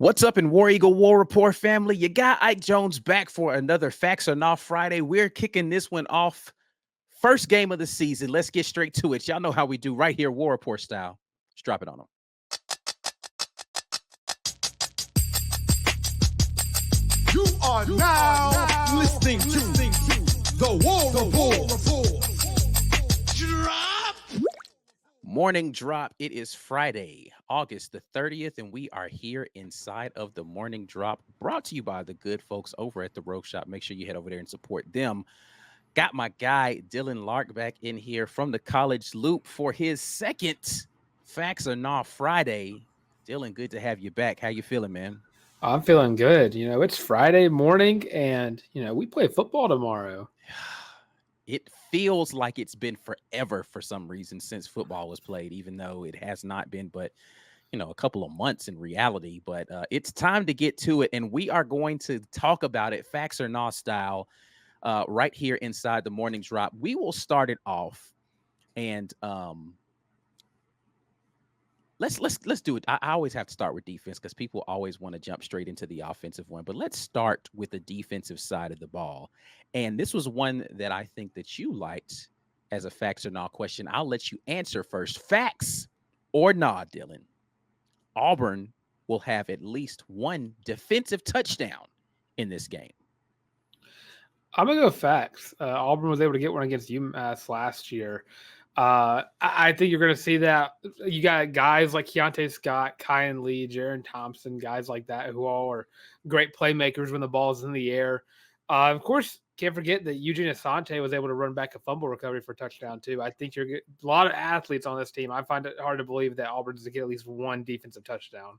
What's up in War Eagle War Rapport family? You got Ike Jones back for another Facts or Not Friday. We're kicking this one off. First game of the season. Let's get straight to it. Y'all know how we do right here, War Rapport style. Let's drop it on them. You are now listening to the War Report. Drop. Morning drop. It is Friday, August the 30th, and we are here inside of the morning drop, brought to you by the good folks over at the Rogue Shop. Make sure you head over there and support them. Got my guy Dylan Lark back in here from the College Loop for his second Facts or Not Friday. Dylan, good to have you back. How you feeling, man? I'm feeling good. It's Friday morning and, we play football tomorrow. It feels like it's been forever for some reason since football was played, even though it has not been, but, a couple of months in reality. But it's time to get to it, and we are going to talk about it, Facts or Not style, right here inside the morning drop. We will start it off, and let's do it. I always have to start with defense because people always want to jump straight into the offensive one. But let's start with the defensive side of the ball. And this was one that I think that you liked as a facts or not question. I'll let you answer first. Facts or not, Dylan? Auburn will have at least one defensive touchdown in this game. I'm going to go facts. Auburn was able to get one against UMass last year. I think you're going to see that. You got guys like Keontae Scott, Kyan Lee, Jaron Thompson, guys like that who all are great playmakers when the ball's in the air. Of course, can't forget that Eugene Asante was able to run back a fumble recovery for a touchdown too. I think a lot of athletes on this team. I find it hard to believe that Auburn's to get at least one defensive touchdown.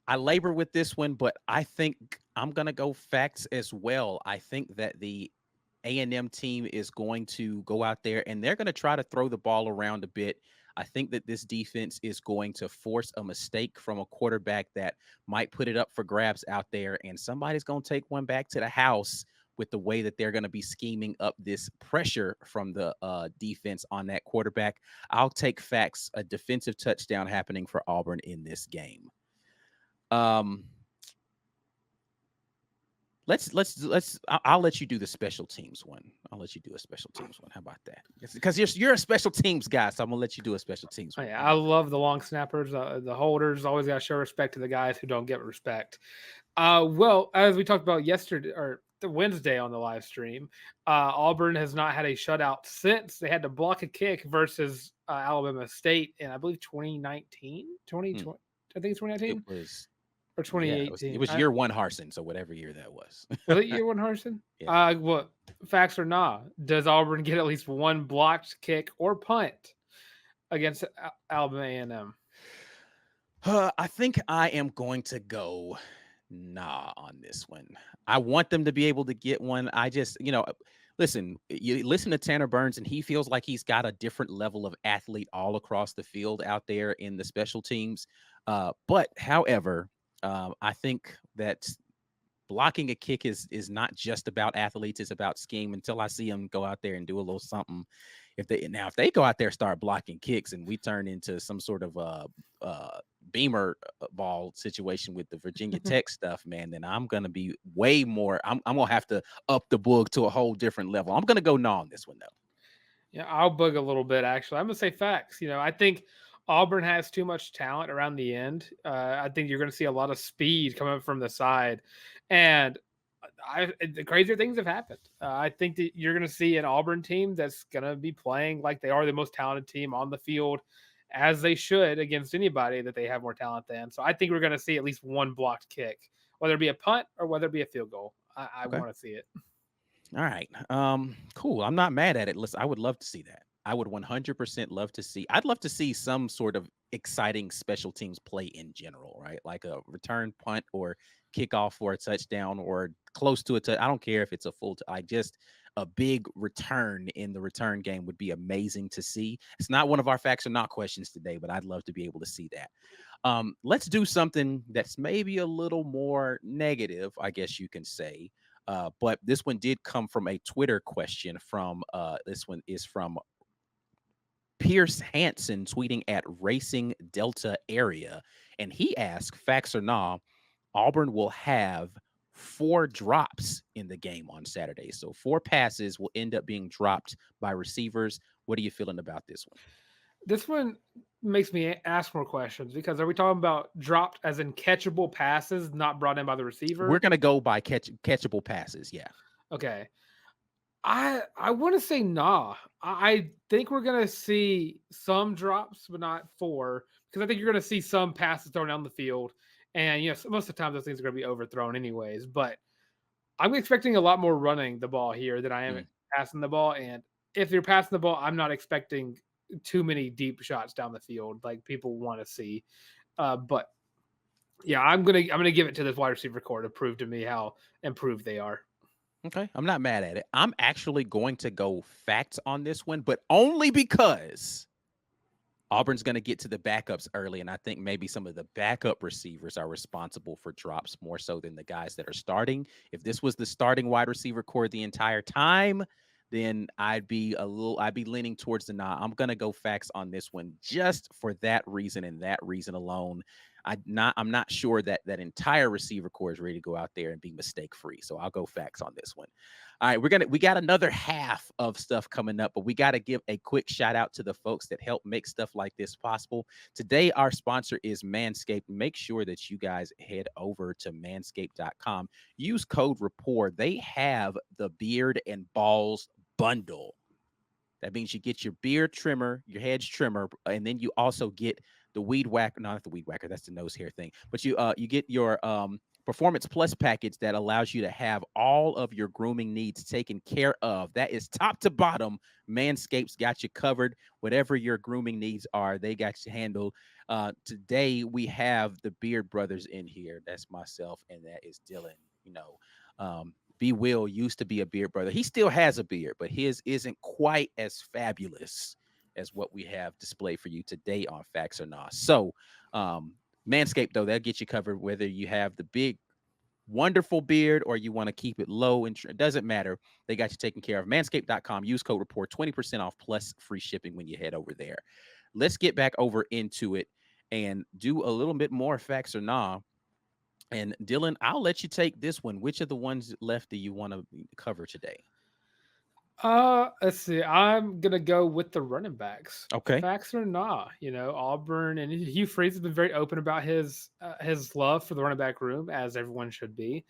I labor with this one, but I think I'm going to go facts as well. I think that the A&M team is going to go out there and they're going to try to throw the ball around a bit. I think that this defense is going to force a mistake from a quarterback that might put it up for grabs out there, and somebody's going to take one back to the house with the way that they're going to be scheming up this pressure from the defense on that quarterback. I'll take facts, a defensive touchdown happening for Auburn in this game. I'll let you do the special teams one. I'll let you do a special teams one. How about that? Because you're a special teams guy, so I'm gonna let you do a special teams one. Oh, yeah, I love the long snappers, the holders. Always got to show respect to the guys who don't get respect. Well, as we talked about yesterday or the Wednesday on the live stream, Auburn has not had a shutout since they had to block a kick versus Alabama State in, I believe, 2019, 2020. I think it's 2019. It was. Or 2018. Yeah, it was year one Harsin, so whatever year that was. Was it year one Harsin? Yeah. What facts or not? Does Auburn get at least one blocked kick or punt against Alabama A&M? I think I am going to go on this one. I want them to be able to get one. I just, listen, you listen to Tanner Burns, and he feels like he's got a different level of athlete all across the field out there in the special teams. But however, I think that blocking a kick is not just about athletes; it's about scheme. Until I see them go out there and do a little something. If they go out there and start blocking kicks, and we turn into some sort of beamer ball situation with the Virginia Tech stuff, man, then I'm gonna be way more. I'm gonna have to up the book to a whole different level. I'm gonna go on this one though. Yeah, I'll bug a little bit actually. I'm gonna say facts. I think Auburn has too much talent around the end. I think you're going to see a lot of speed coming from the side. And the crazier things have happened. I think that you're going to see an Auburn team that's going to be playing like they are the most talented team on the field, as they should against anybody that they have more talent than. So I think we're going to see at least one blocked kick, whether it be a punt or whether it be a field goal. I want to see it. All right. Cool. I'm not mad at it. Listen, I would love to see that. I would 100% love to see. I'd love to see some sort of exciting special teams play in general, right? Like a return punt or kickoff for a touchdown or close to it. I don't care if it's a full. Just a big return in the return game would be amazing to see. It's not one of our facts or not questions today, but I'd love to be able to see that. Let's do something that's maybe a little more negative, I guess you can say. But this one did come from a Twitter question from this one is from Pierce Hansen tweeting at Racing Delta Area. And he asked, facts or nah, Auburn will have 4 drops in the game on Saturday. So 4 passes will end up being dropped by receivers. What are you feeling about this one? This one makes me ask more questions because are we talking about dropped as in catchable passes, not brought in by the We're receiver? gonna go by catchable passes. Yeah. Okay. I want to say nah. I think we're gonna see some drops, but not 4, because I think you're gonna see some passes thrown down the field, and most of the time those things are gonna be overthrown anyways. But I'm expecting a lot more running the ball here than I am Mm. passing the ball. And if you're passing the ball, I'm not expecting too many deep shots down the field like people want to see. But yeah, I'm gonna give it to this wide receiver core to prove to me how improved they are. Okay. I'm not mad at it. I'm actually going to go facts on this one, but only because Auburn's going to get to the backups early, and I think maybe some of the backup receivers are responsible for drops more so than the guys that are starting. If this was the starting wide receiver core the entire time, then I'd be leaning towards the nah. I'm gonna go facts on this one just for that reason and that reason alone. I'm not sure that that entire receiver core is ready to go out there and be mistake free. So I'll go facts on this one. All right, we got another half of stuff coming up, but we got to give a quick shout out to the folks that help make stuff like this possible. Today, our sponsor is Manscaped. Make sure that you guys head over to manscaped.com. Use code Rapport. They have the beard and balls bundle. That means you get your beard trimmer, your hedge trimmer, and then you also get the weed whacker. No, not the weed whacker. That's the nose hair thing. But you get your Performance Plus package that allows you to have all of your grooming needs taken care of. That is top to bottom. Manscaped's got you covered. Whatever your grooming needs are, they got you handled. Today we have the Beard Brothers in here. That's myself, and that is Dylan. B. Will used to be a beard brother. He still has a beard, but his isn't quite as fabulous as what we have displayed for you today on Facts or Not. So, Manscaped, though, that'll get you covered whether you have the big, wonderful beard or you want to keep it low. And it doesn't matter. They got you taken care of. Manscaped.com. Use code Rapport, 20% off plus free shipping when you head over there. Let's get back over into it and do a little bit more Facts or Not. And Dylan, I'll let you take this one. Which of the ones left do you want to cover today? Let's see. I'm gonna go with the running backs. Okay. Facts or not, Auburn and Hugh Freeze has been very open about his love for the running back room, as everyone should be,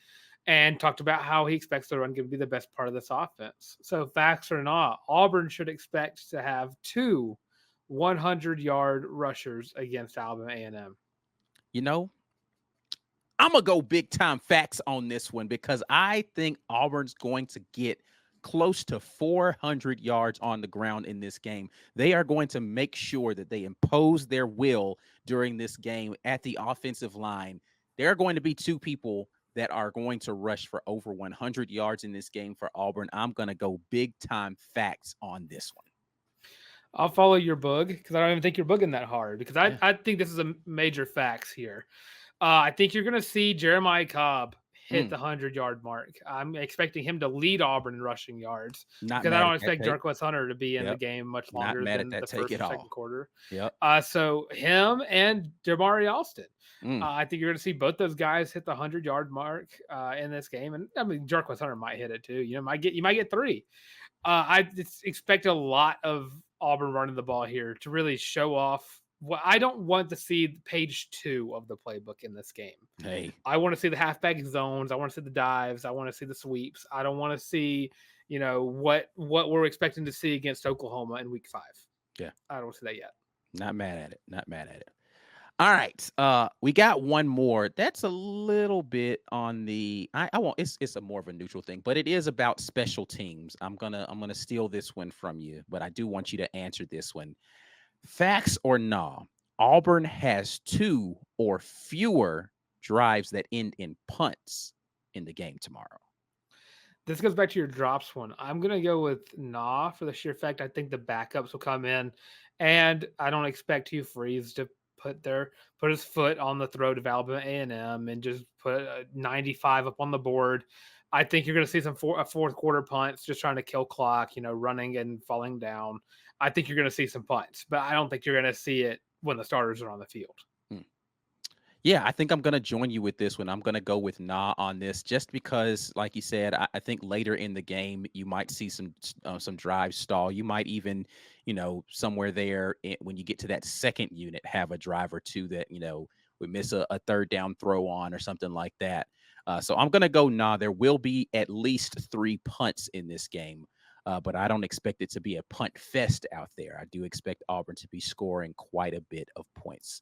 and talked about how he expects the run game to be the best part of this offense. So, facts or not, Auburn should expect to have 2 100-yard rushers against Alabama A&M. You know, I'm going to go big time facts on this one because I think Auburn's going to get close to 400 yards on the ground in this game. They are going to make sure that they impose their will during this game at the offensive line. There are going to be 2 people that are going to rush for over 100 yards in this game for Auburn. I'm going to go big time facts on this one. I'll follow your bug because I don't even think you're bugging that hard because Yeah. I think this is a major facts here. I think you're going to see Jeremiah Cobb hit the 100-yard mark. I'm expecting him to lead Auburn in rushing yards Not because I mad don't at that expect take. Jarquez Hunter to be in the Yep. game much Not longer mad at than that the take first at or all. second quarter. Yep. So him and Damari Alston. Mm. I think you're going to see both those guys hit the 100-yard mark in this game, and I mean Jarquez Hunter might hit it too. You might get 3. I expect a lot of Auburn running the ball here to really show off. Well, I don't want to see page 2 of the playbook in this game. Hey. I want to see the halfback zones. I want to see the dives. I want to see the sweeps. I don't want to see, what we're expecting to see against Oklahoma in week 5. Yeah. I don't see that yet. Not mad at it. Not mad at it. All right. We got one more. That's a little bit on the I won't it's a more of a neutral thing, but it is about special teams. I'm gonna steal this one from you, but I do want you to answer this one. Facts or nah? Auburn has 2 or fewer drives that end in punts in the game tomorrow. This goes back to your drops one. I'm gonna go with nah for the sheer fact I think the backups will come in, and I don't expect Hugh Freeze to put his foot on the throat of Alabama A&M and just put 95 up on the board. I think you're going to see some fourth quarter punts, just trying to kill clock, running and falling down. I think you're going to see some punts, but I don't think you're going to see it when the starters are on the field. Yeah, I think I'm going to join you with this one. I'm going to go with nah on this just because, like you said, I think later in the game, you might see some drives stall. You might even, somewhere there when you get to that second unit, have a drive or two that, would miss a third down throw on or something like that. So I'm going to go nah. There will be at least 3 punts in this game. But I don't expect it to be a punt fest out there. I do expect Auburn to be scoring quite a bit of points.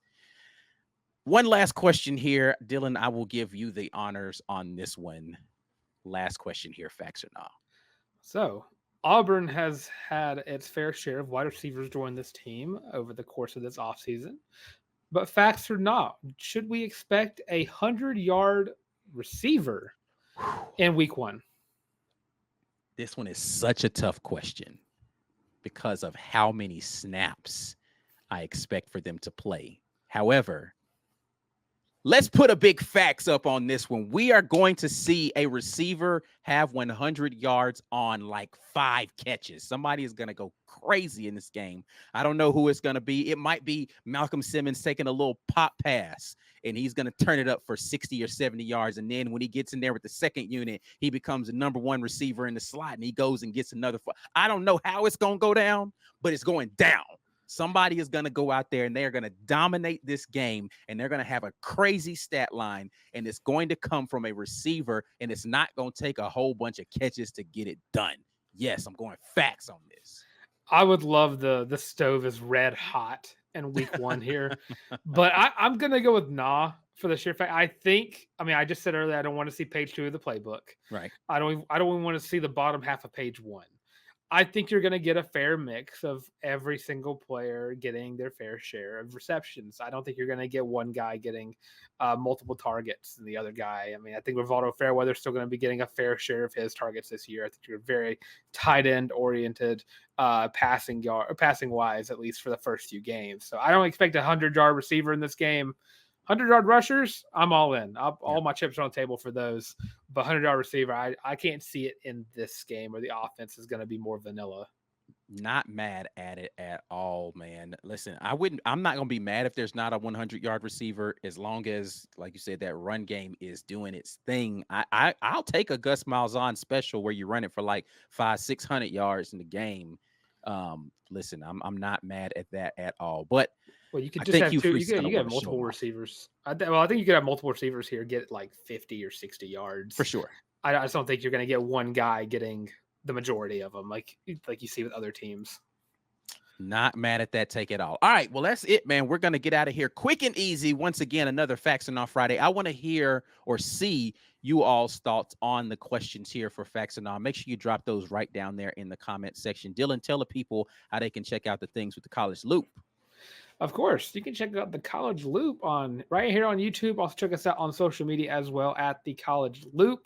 One last question here. Dylan, I will give you the honors on this one. Last question here, facts or not? So, Auburn has had its fair share of wide receivers join this team over the course of this offseason. But facts or not, should we expect a 100-yard receiver in week one? This one is such a tough question because of how many snaps I expect for them to play. However, let's put a big facts up on this one. We are going to see a receiver have 100 yards on like 5 catches. Somebody is going to go crazy in this game. I don't know who it's going to be. It might be Malcolm Simmons taking a little pop pass, and he's going to turn it up for 60 or 70 yards. And then when he gets in there with the second unit, he becomes the number 1 receiver in the slot, and he goes and gets another. I don't know how it's going to go down, but it's going down. Somebody is going to go out there and they're going to dominate this game, and they're going to have a crazy stat line, and it's going to come from a receiver, and it's not going to take a whole bunch of catches to get it done. Yes, I'm going facts on this. I would love the stove is red hot in week one here, but I'm going to go with nah for the sheer fact. I just said earlier, I don't want to see page 2 of the playbook. Right. I don't even want to see the bottom half of page 1. I think you're going to get a fair mix of every single player getting their fair share of receptions. I don't think you're going to get one guy getting multiple targets and the other guy. I mean, I think Rivaldo Fairweather's still going to be getting a fair share of his targets this year. I think you're very tight end oriented, passing wise, at least for the first few games. So I don't expect a 100-yard receiver in this game. 100-yard rushers, I'm all in. All my chips are on the table for those. But 100-yard receiver, I can't see it in this game where the offense is going to be more vanilla. Not mad at it at all, man. Listen, I'm not going to be mad if there's not a 100-yard receiver, as long as, like you said, that run game is doing its thing. I'll take a Gus Malzahn special where you run it for like 500-600 yards in the game. Listen, I'm not mad at that at all. But well, you could just have two. You could have multiple receivers. I think you could have multiple receivers here get like 50 or 60 yards for sure. I just don't think you're going to get one guy getting the majority of them, like you see with other teams. Not mad at that take at all. All right, well, that's it, man. We're going to get out of here quick and easy. Once again, another Facts and Off Friday. I want to hear or see you all's thoughts on the questions here for Facts and Off. Make sure you drop those right down there in the comment section. Dylan, tell the people how they can check out the things with the College Loop. Of course, you can check out the College Loop right here on YouTube. Also check us out on social media as well at the College Loop.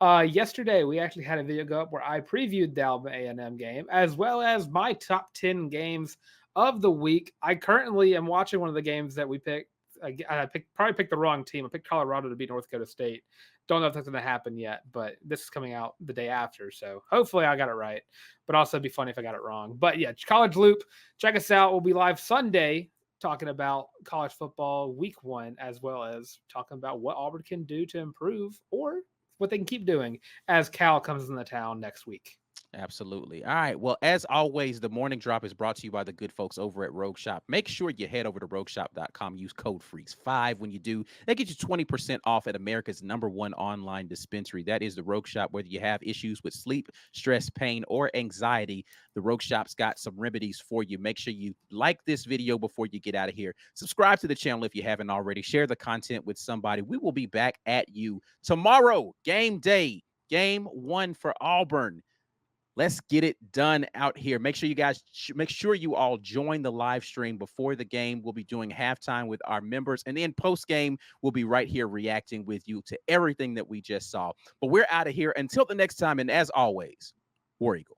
Yesterday, we actually had a video go up where I previewed the Alabama A&M game, as well as my top 10 games of the week. I currently am watching one of the games that we picked. I probably picked the wrong team. I picked Colorado to beat North Dakota State. Don't know if that's going to happen yet, but this is coming out the day after. So hopefully I got it right, but also it'd be funny if I got it wrong. But yeah, College Loop, check us out. We'll be live Sunday talking about college football week 1, as well as talking about what Auburn can do to improve or what they can keep doing as Cal comes into town next week. Absolutely. All right. Well, as always, the morning drop is brought to you by the good folks over at Rogue Shop. Make sure you head over to rogueshop.com. Use code FREAKS5 when you do. That gets you 20% off at America's #1 online dispensary. That is the Rogue Shop. Whether you have issues with sleep, stress, pain, or anxiety, the Rogue Shop's got some remedies for you. Make sure you like this video before you get out of here. Subscribe to the channel if you haven't already. Share the content with somebody. We will be back at you tomorrow. Game day. Game 1 for Auburn. Let's get it done out here. Make sure you guys make sure you all join the live stream before the game. We'll be doing halftime with our members, and then post game, we'll be right here reacting with you to everything that we just saw. But we're out of here until the next time. And as always, War Eagle.